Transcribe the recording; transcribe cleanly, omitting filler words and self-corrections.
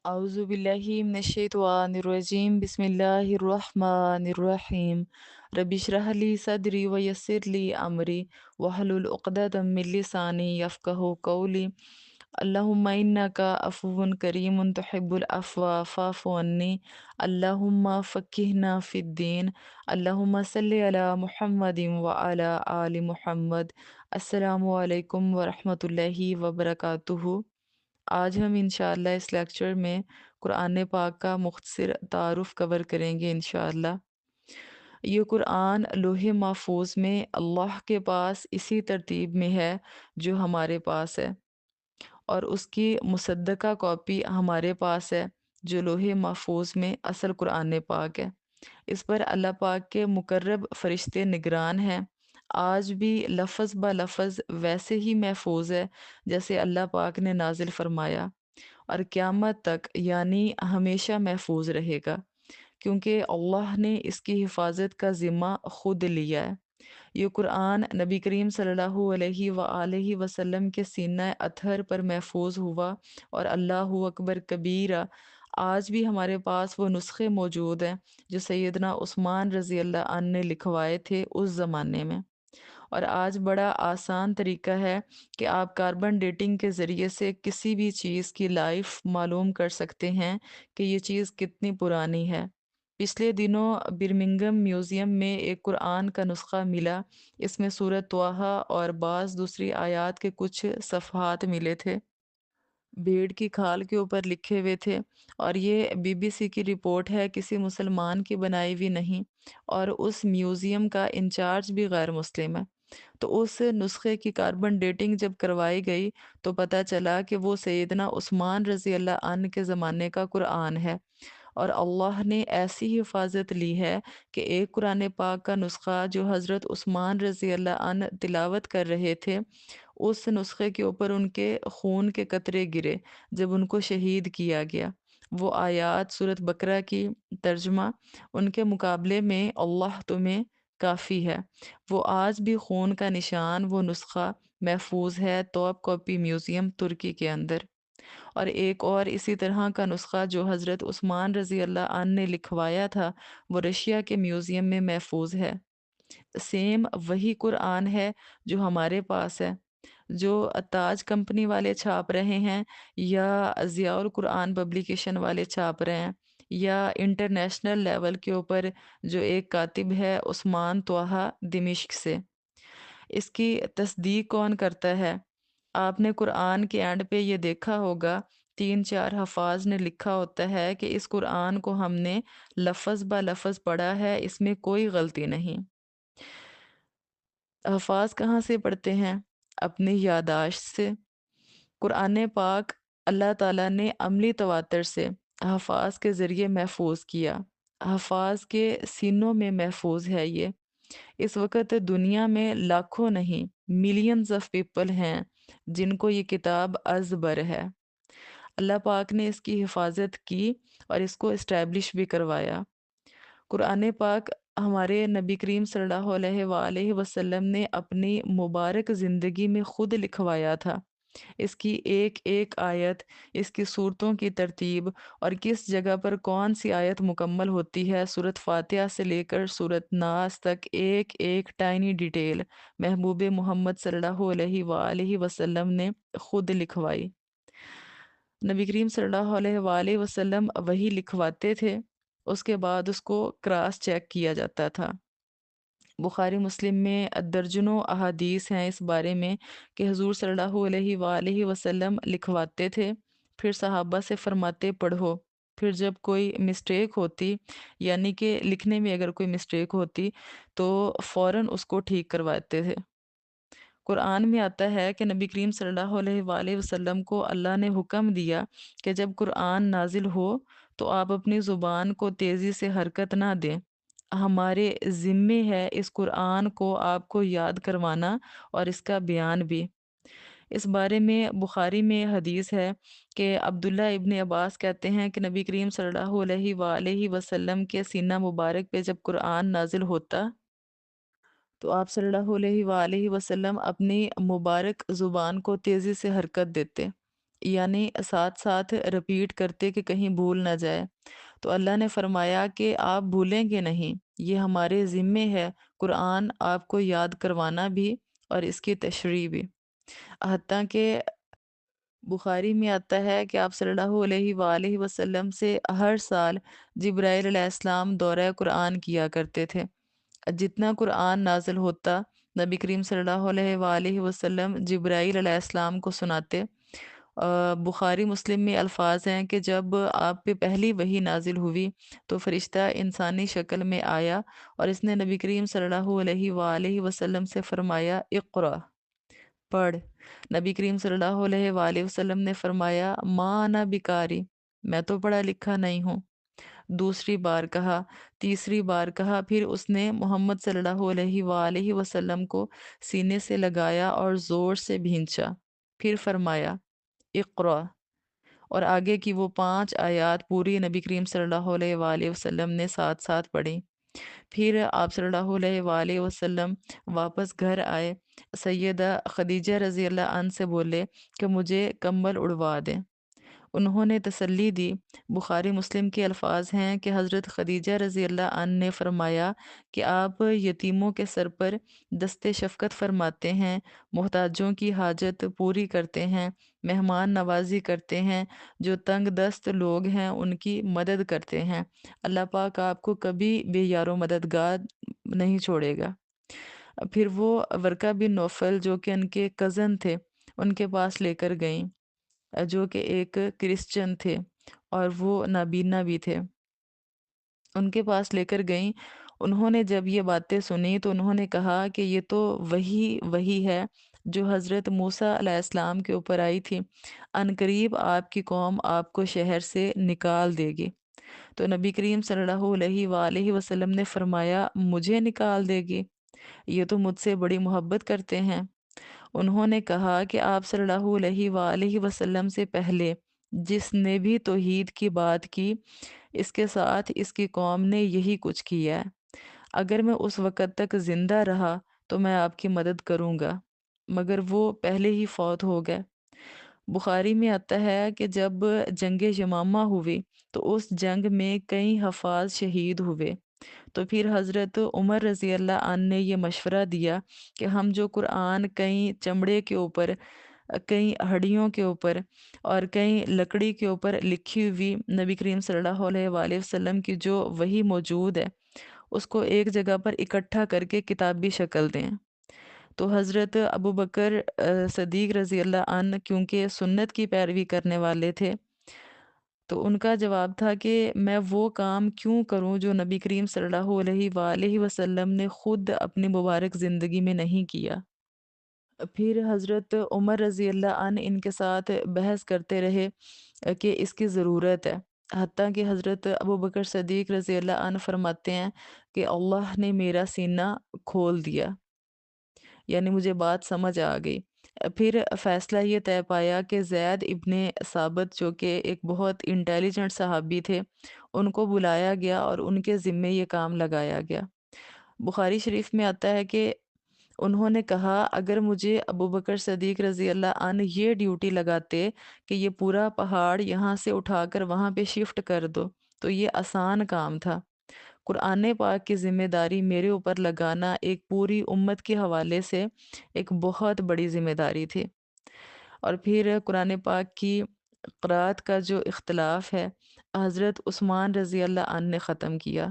أعوذ بالله من الشيطان الرجيم بسم الله الرحمن الرحيم رب اشرح لي صدري ويسر لي أمري واحلل عقدة من لساني يفقهوا قولي اللهم إنك عفو كريم تحب العفو فاعف عني اللهم فقهنا في الدين اللهم صل على محمد وعلى آل محمد السلام عليكم ورحمة الله وبركاته۔ آج ہم انشاءاللہ اس لیکچر میں قرآن پاک کا مختصر تعارف کور کریں گے انشاءاللہ۔ یہ قرآن لوح محفوظ میں اللہ کے پاس اسی ترتیب میں ہے جو ہمارے پاس ہے، اور اس کی مصدقہ کاپی ہمارے پاس ہے جو لوح محفوظ میں اصل قرآن پاک ہے۔ اس پر اللہ پاک کے مقرب فرشتے نگران ہیں۔ آج بھی لفظ بہ لفظ ویسے ہی محفوظ ہے جیسے اللہ پاک نے نازل فرمایا، اور قیامت تک یعنی ہمیشہ محفوظ رہے گا، کیونکہ اللہ نے اس کی حفاظت کا ذمہ خود لیا ہے۔ یہ قرآن نبی کریم صلی اللہ علیہ وآلہ وسلم کے سینہ اطہر پر محفوظ ہوا، اور اللہ اکبر کبیرہ آج بھی ہمارے پاس وہ نسخے موجود ہیں جو سیدنا عثمان رضی اللہ عنہ نے لکھوائے تھے اس زمانے میں۔ اور آج بڑا آسان طریقہ ہے کہ آپ کاربن ڈیٹنگ کے ذریعے سے کسی بھی چیز کی لائف معلوم کر سکتے ہیں کہ یہ چیز کتنی پرانی ہے۔ پچھلے دنوں برمنگم میوزیم میں ایک قرآن کا نسخہ ملا۔ اس میں سورۃ طٰہٰ اور بعض دوسری آیات کے کچھ صفحات ملے تھے، بھیڑ کی کھال کے اوپر لکھے ہوئے تھے، اور یہ BBC کی رپورٹ ہے، کسی مسلمان کی بنائی ہوئی نہیں، اور اس میوزیم کا انچارج بھی غیر مسلم ہے۔ تو اس نسخے کی کاربن ڈیٹنگ جب کروائی گئی تو پتہ چلا کہ وہ سیدنا عثمان رضی اللہ عنہ کے زمانے کا قرآن ہے، اور اللہ نے ایسی حفاظت لی ہے کہ ایک قرآن پاک کا نسخہ جو حضرت عثمان رضی اللہ عنہ تلاوت کر رہے تھے، اس نسخے کے اوپر ان کے خون کے قطرے گرے جب ان کو شہید کیا گیا۔ وہ آیات سورۃ بقرہ کی ترجمہ، ان کے مقابلے میں اللہ تمہیں کافی ہے۔ وہ آج بھی خون کا نشان، وہ نسخہ محفوظ ہے توپ کاپی میوزیم ترکی کے اندر۔ اور ایک اور اسی طرح کا نسخہ جو حضرت عثمان رضی اللہ عنہ نے لکھوایا تھا، وہ رشیا کے میوزیم میں محفوظ ہے۔ سیم وہی قرآن ہے جو ہمارے پاس ہے، جو تاج کمپنی والے چھاپ رہے ہیں، یا ضیاء القرآن پبلیکیشن والے چھاپ رہے ہیں، یا انٹرنیشنل لیول کے اوپر جو ایک کاتب ہے عثمان طٰہٰ دمشق سے۔ اس کی تصدیق کون کرتا ہے؟ آپ نے قرآن کے اینڈ پہ یہ دیکھا ہوگا، 3-4 حفاظ نے لکھا ہوتا ہے کہ اس قرآن کو ہم نے لفظ بہ لفظ پڑھا ہے، اس میں کوئی غلطی نہیں۔ حفاظ کہاں سے پڑھتے ہیں؟ اپنی یادداشت سے۔ قرآن پاک اللہ تعالیٰ نے عملی تواتر سے حفاظ کے ذریعے محفوظ کیا۔ حفاظ کے سینوں میں محفوظ ہے یہ۔ اس وقت دنیا میں لاکھوں نہیں، ملینز آف پیپل ہیں جن کو یہ کتاب ازبر ہے۔ اللہ پاک نے اس کی حفاظت کی اور اس کو اسٹیبلش بھی کروایا۔ قرآن پاک ہمارے نبی کریم صلی اللہ علیہ وآلہ وسلم نے اپنی مبارک زندگی میں خود لکھوایا تھا۔ اس کی ایک ایک آیت، اس کی صورتوں کی ترتیب، اور کس جگہ پر کون سی آیت مکمل ہوتی ہے، سورۃ فاتحہ سے لے کر سورۃ ناس تک ایک ایک ٹائنی ڈیٹیل محبوب محمد صلی اللہ علیہ وآلہ وسلم نے خود لکھوائی۔ نبی کریم صلی اللہ علیہ وآلہ وسلم وہی لکھواتے تھے، اس کے بعد اس کو کراس چیک کیا جاتا تھا۔ بخاری مسلم میں درجنوں احادیث ہیں اس بارے میں کہ حضور صلی اللہ علیہ وآلہ وسلم لکھواتے تھے، پھر صحابہ سے فرماتے پڑھو، پھر جب کوئی مسٹیک ہوتی، یعنی کہ لکھنے میں اگر کوئی مسٹیک ہوتی تو فوراً اس کو ٹھیک کرواتے تھے۔ قرآن میں آتا ہے کہ نبی کریم صلی اللہ علیہ وآلہ وسلم کو اللہ نے حکم دیا کہ جب قرآن نازل ہو تو آپ اپنی زبان کو تیزی سے حرکت نہ دیں، ہمارے ذمے ہے اس قرآن کو آپ کو یاد کروانا اور اس کا بیان بھی۔ اس بارے میں بخاری میں حدیث ہے کہ عبداللہ ابن عباس کہتے ہیں کہ نبی کریم صلی اللہ علیہ وآلہ وسلم کے سینہ مبارک پہ جب قرآن نازل ہوتا تو آپ صلی اللہ علیہ وآلہ وسلم اپنی مبارک زبان کو تیزی سے حرکت دیتے، یعنی ساتھ-ساتھ رپیٹ کرتے کہ کہیں بھول نہ جائے۔ تو اللہ نے فرمایا کہ آپ بھولیں گے نہیں، یہ ہمارے ذمے ہے قرآن آپ کو یاد کروانا بھی اور اس کی تشریح بھی۔ حتیٰ کہ بخاری میں آتا ہے کہ آپ صلی اللہ علیہ وآلہ وسلم سے ہر سال جبرائیل علیہ السلام دورہ قرآن کیا کرتے تھے۔ جتنا قرآن نازل ہوتا نبی کریم صلی اللہ علیہ وآلہ وسلم جبرائیل علیہ السلام کو سناتے۔ بخاری مسلم میں الفاظ ہیں کہ جب آپ پہ پہلی وحی نازل ہوئی تو فرشتہ انسانی شکل میں آیا اور اس نے نبی کریم صلی اللہ علیہ وآلہ وسلم سے فرمایا اقرأ، پڑھ۔ نبی کریم صلی اللہ علیہ وآلہ وسلم نے فرمایا ما انا بقاری، میں تو پڑھا لکھا نہیں ہوں۔ دوسری بار کہا، تیسری بار کہا، پھر اس نے محمد صلی اللہ علیہ وآلہ وسلم کو سینے سے لگایا اور زور سے بھینچا، پھر فرمایا اقرأ، اور آگے کی وہ 5 آیات پوری نبی کریم صلی اللہ علیہ وآلہ وسلم نے ساتھ ساتھ پڑھی۔ پھر آپ صلی اللہ علیہ وآلہ وسلم واپس گھر آئے، سیدہ خدیجہ رضی اللہ عنہ سے بولے کہ مجھے کمبل اڑوا دیں۔ انہوں نے تسلی دی۔ بخاری مسلم کے الفاظ ہیں کہ حضرت خدیجہ رضی اللہ عنہ نے فرمایا کہ آپ یتیموں کے سر پر دست شفقت فرماتے ہیں، محتاجوں کی حاجت پوری کرتے ہیں، مہمان نوازی کرتے ہیں، جو تنگ دست لوگ ہیں ان کی مدد کرتے ہیں۔ اللہ پاک آپ کو کبھی بے یار و مددگار نہیں چھوڑے گا۔ پھر وہ ورقہ بن نوفل جو کہ ان کے کزن تھے ان کے پاس لے کر گئیں، جو کہ ایک کرسچن تھے اور وہ نابینا بھی تھے۔ ان کے پاس لے کر گئیں۔ انہوں نے جب یہ باتیں سنی تو انہوں نے کہا کہ یہ تو وہی ہے جو حضرت موسیٰ علیہ السلام کے اوپر آئی تھی۔ عنقریب آپ کی قوم آپ کو شہر سے نکال دے گی۔ تو نبی کریم صلی اللہ علیہ وآلہ وسلم نے فرمایا مجھے نکال دے گی؟ یہ تو مجھ سے بڑی محبت کرتے ہیں۔ انہوں نے کہا کہ آپ صلی اللہ علیہ وآلہ وسلم سے پہلے جس نے بھی توحید کی بات کی، اس کے ساتھ اس کی قوم نے یہی کچھ کیا ہے۔ اگر میں اس وقت تک زندہ رہا تو میں آپ کی مدد کروں گا، مگر وہ پہلے ہی فوت ہو گئے۔ بخاری میں آتا ہے کہ جب جنگ یمامہ ہوئی تو اس جنگ میں کئی حفاظ شہید ہوئے۔ تو پھر حضرت عمر رضی اللہ عنہ نے یہ مشورہ دیا کہ ہم جو قرآن کہیں چمڑے کے اوپر، کہیں ہڈیوں کے اوپر اور کہیں لکڑی کے اوپر لکھی ہوئی نبی کریم صلی اللہ علیہ وآلہ وسلم کی جو وحی موجود ہے اس کو ایک جگہ پر اکٹھا کر کے کتابی شکل دیں۔ تو حضرت ابو بکر صدیق رضی اللہ عنہ کیونکہ سنت کی پیروی کرنے والے تھے تو ان کا جواب تھا کہ میں وہ کام کیوں کروں جو نبی کریم صلی اللہ علیہ وآلہ وسلم نے خود اپنی مبارک زندگی میں نہیں کیا۔ پھر حضرت عمر رضی اللہ عنہ ان کے ساتھ بحث کرتے رہے کہ اس کی ضرورت ہے، حتیٰ کہ حضرت ابو بکر صدیق رضی اللہ عنہ فرماتے ہیں کہ اللہ نے میرا سینہ کھول دیا، یعنی مجھے بات سمجھ آ گئی۔ پھر فیصلہ یہ طے پایا کہ زید ابن ثابت جو کہ ایک بہت انٹیلیجنٹ صحابی تھے ان کو بلایا گیا اور ان کے ذمے یہ کام لگایا گیا۔ بخاری شریف میں آتا ہے کہ انہوں نے کہا اگر مجھے ابو بکر صدیق رضی اللہ عنہ یہ ڈیوٹی لگاتے کہ یہ پورا پہاڑ یہاں سے اٹھا کر وہاں پہ شفٹ کر دو تو یہ آسان کام تھا۔ قرآن پاک کی ذمہ داری میرے اوپر لگانا ایک پوری امت کے حوالے سے ایک بہت بڑی ذمہ داری تھی۔ اور پھر قرآن پاک کی قرأت کا جو اختلاف ہے حضرت عثمان رضی اللہ عنہ نے ختم کیا۔